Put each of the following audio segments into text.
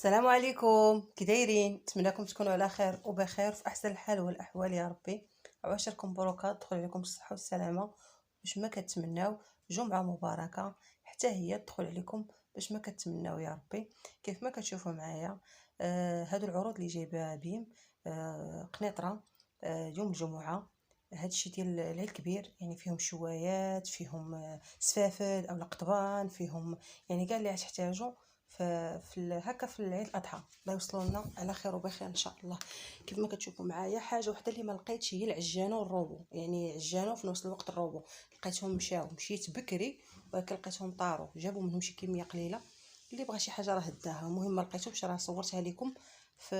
السلام عليكم، كي دايرين؟ نتمنىكم تكونوا على خير وبخير في احسن الحال والاحوال يا ربي. عواشركم بروكات تدخل عليكم الصحه والسلامه باش ما كتمناو جمعه مباركه حتى هي تدخل عليكم باش ما كتمناو يا ربي. كيف ما كتشوفوا معايا هادو العروض اللي جايبها بيم قنيطره يوم الجمعه. هادشي ديال العيد الكبير، يعني فيهم شوايات، فيهم سفافد او القطبان، فيهم يعني كاع اللي تحتاجوا هكا في العيد الاضحى. الله يوصلوا لنا على خير وبخير ان شاء الله. كيف ما كتشوفوا معايا حاجه وحده اللي ما لقيتش هي العجانه والروبو، يعني عجانه وفي نفس الوقت الروبو لقيتهم مشيت بكري ولكن لقيتهم طاروا، جابوا منهم شي كميه قليله. اللي بغى شي حاجه راه هداها، المهم ما لقيتهمش راه صورتها لكم في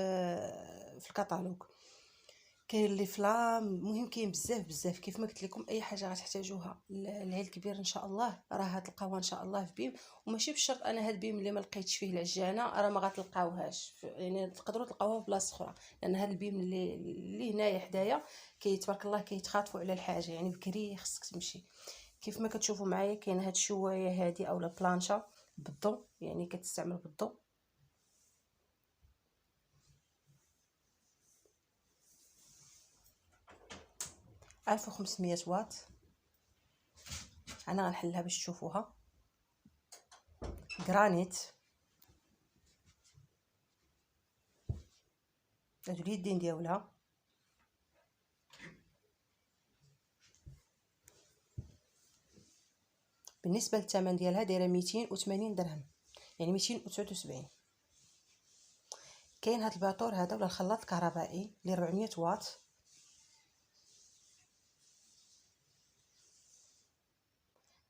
الكتالوج. كاين لي فلام، المهم كاين بزاف كيف ما قلت لكم. اي حاجه غتحتاجوها العيد الكبير ان شاء الله راه تلقاوها ان شاء الله في بيم. وماشي بالشرط انا هاد بيم اللي ما لقيتش فيه العجانه راه ما غتلقاوهاش يعني تقدروا تلقاوها في بلاصه اخرى، لان هاد البيم اللي هنايا حدايا تبارك الله كيتخاطفوا على الحاجه، يعني بكري خصك تمشي. كيف ما كتشوفوا معايا كاين هاد الشوايه هادي او بلانشا بالضو، يعني كتستعمل بالضو. 1500 واط. انا غنحلها باش تشوفوها. جرانيت، هادو اليدين ديالها. بالنسبه للثمن ديالها دايره 280 درهم، يعني 279. كاين هاد الباطور هذا ولا الخلاط الكهربائي ل 400 واط،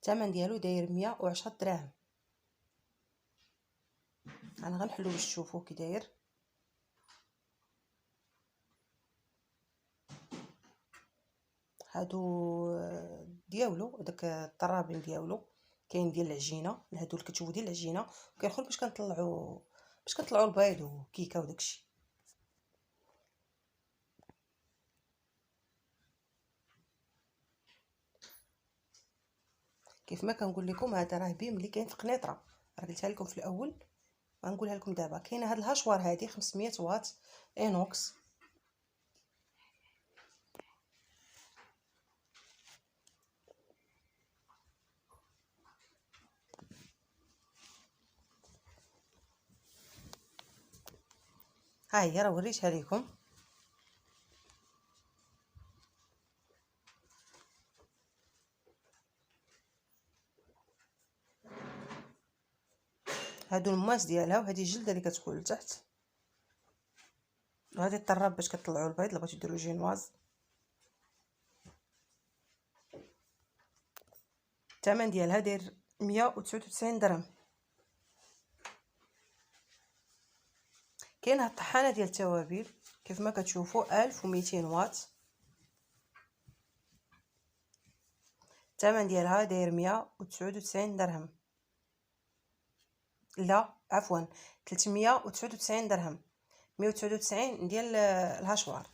الثمن ديالو داير 110 دراهم. انا غنحلو باش تشوفوه كي داير. هادو ديالو داك الطرابين ديالو، كاين ديال العجينه، هادو اللي كتشوفوا ديال العجينه، وكاين اخر باش كنطلعوا البيض وكيكه وداكشي. كيف ما كنقول لكم هذا راه بيم اللي كاين في قنيطره، راه قلتها لكم في الاول غنقولها لكم دابا. كاينه هاد الهاشوار هادي 500 واط اينوكس. ها هي راه وريتها لكم. هادو الماس ديالها، وهذه الجلده اللي كتكون لتحت، وهذه الطراب باش كطلعوا البيض الا بغيتو ديروا جينواز. الثمن ديالها داير 199 درهم. كاين هاد الطحانه ديال التوابل كيف ما كتشوفوا 1200 واط، الثمن ديالها داير 199 درهم. لا عفوا 399 درهم، 199 ديال الهاشوار.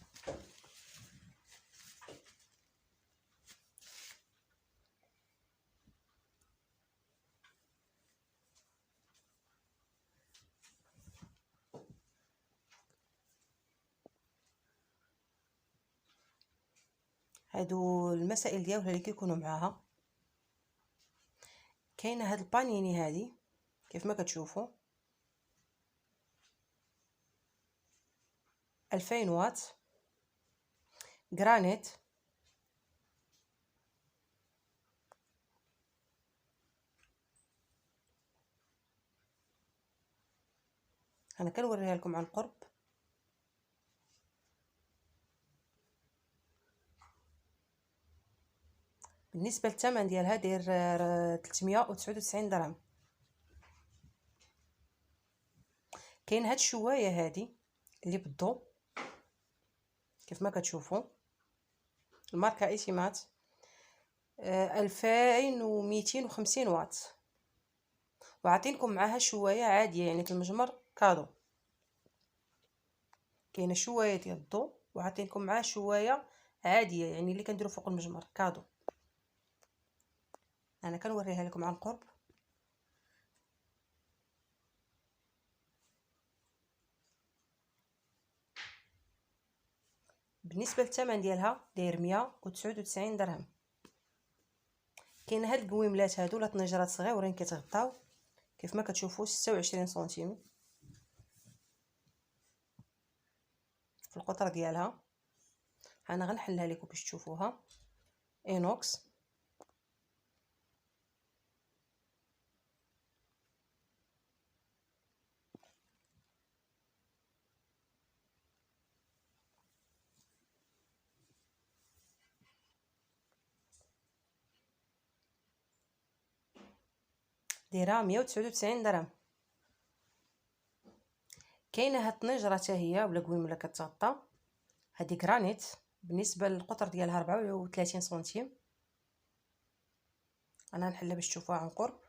هادو المسائل ديالها اللي كيكونوا معاها. كاينه هاد البانيني هادي كيف ما كتشوفوا 2000 واط. جرانيت، انا كنوريها لكم عن قرب. بالنسبه للثمن ديالها داير 399 درهم. كاين هاد الشوايه هادي اللي بالضو كيف ما كتشوفوا، الماركه ايتيمات 2250 واط. وعطينكم معاها شوايه عاديه يعني في المجمر كادو. كاينه شوايه ديال الضو وعطينكم معاها شوايه عاديه يعني اللي كنديروا فوق المجمر كادو. انا كنوريها لكم عن قرب. بالنسبه للثمن ديالها داير 199 درهم. كاين هاد القويملات هادو ولا طنجرات صغيورين كيتغطاو كيف ما كتشوفوا 26 سنتيم في القطر ديالها. انا غنحلها لكم باش تشوفوها. اينوكس، دايره 199 درهم. كاينه هاد الطنجره حتى هي ولا قويمله كتغطى، هادي غرانيت. بالنسبه للقطر ديالها 34 سنتيم. انا نحلها باش تشوفوها عن قرب.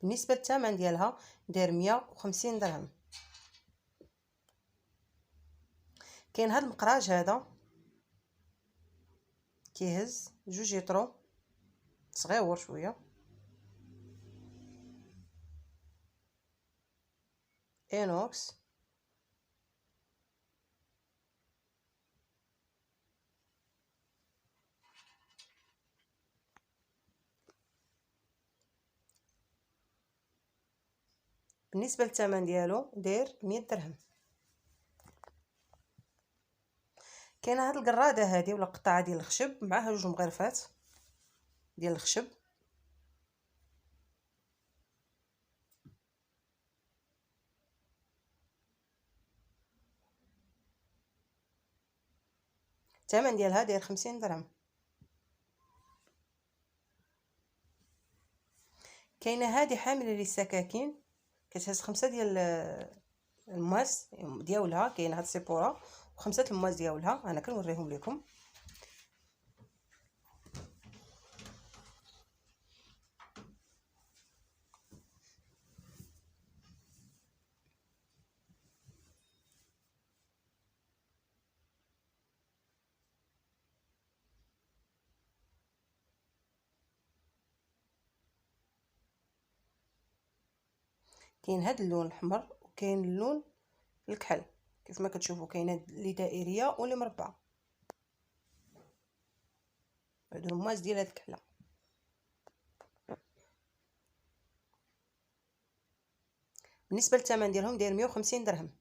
بالنسبه للثمن ديالها داير 150 درهم. كاين هاد المقراج هذا كيهز 2 يطرو، صغيور شويه. اينوكس، بالنسبه للثمن ديالو داير 100 درهم. كاينه هاد القراده هادي ولا قطعه ديال الخشب معاها 2 مغرفات ديال الخشب. الثمن ديالها داير 50 درهم. كاينه هادي حامله للسكاكين كتهز 5 ديال الماس ديالها. كاينه هاد السيبوره و5 الماس ديالها، انا كنوريهم لكم. كاين هاد اللون الاحمر وكاين اللون الكحل كيف ما كتشوفوا. كاينه اللي دائريه واللي مربعه. هادو الماس ديال هاد الكحله. بالنسبه للثمن ديالهم داير 150 درهم.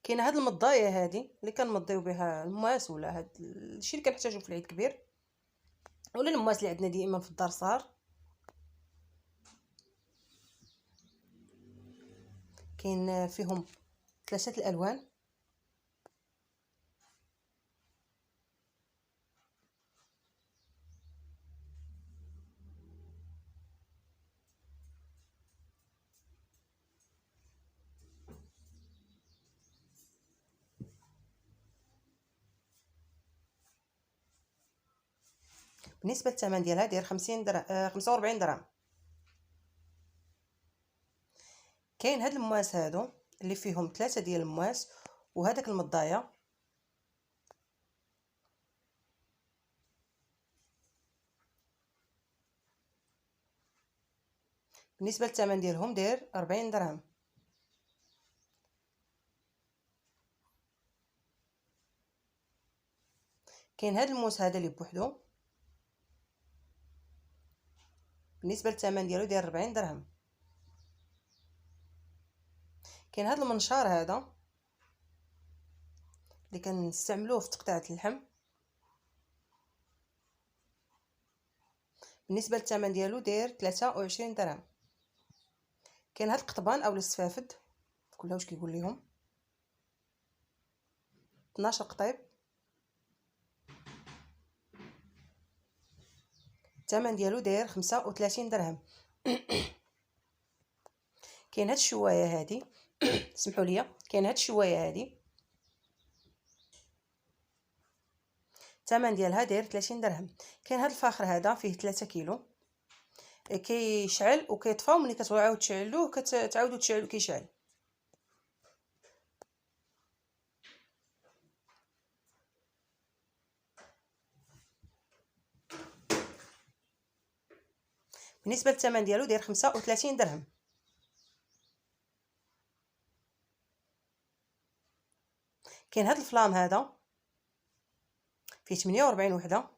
كاينه هاد المضايه هادي اللي كنمضيو بها الماس ولا هاد الشيء اللي كنحتاجو في العيد كبير، ولا الماس اللي عندنا دائما في الدار صغار. كاين فيهم 3 الالوان. بالنسبه للثمن ديالها داير 50 درهم 45 درهم. كاين هاد المواس هادو اللي فيهم 3 ديال المواس وهذاك المضايه. بالنسبه للثمن ديالهم داير 40 درهم. كاين هاد الموس هذا اللي بوحدو، بالنسبه للثمن ديالو داير 40 درهم. كاين هاد المنشار هذا اللي كنستعملوه في تقطيع اللحم، بالنسبه للثمن ديالو داير 23 درهم. كاين هاد القطبان او السفافد كلها واش كيقول لهم 12 قطيب، الثمن ديالو داير 35 درهم. كاين هاد الشوايه هادي سمحوا لي. كاين هاد الشوايه هادي الثمن ديالها داير 30 درهم. كاين هاد الفاخر هذا فيه 3 كيلو، كيشعل وكيطفى، وملي كتبغيو عاود تشعلوه كتعاودوا تشعلو كيشعل. بالنسبه للثمن ديالو داير 35 درهم. كاين هاد الفلام هذا فيه 48 وحده،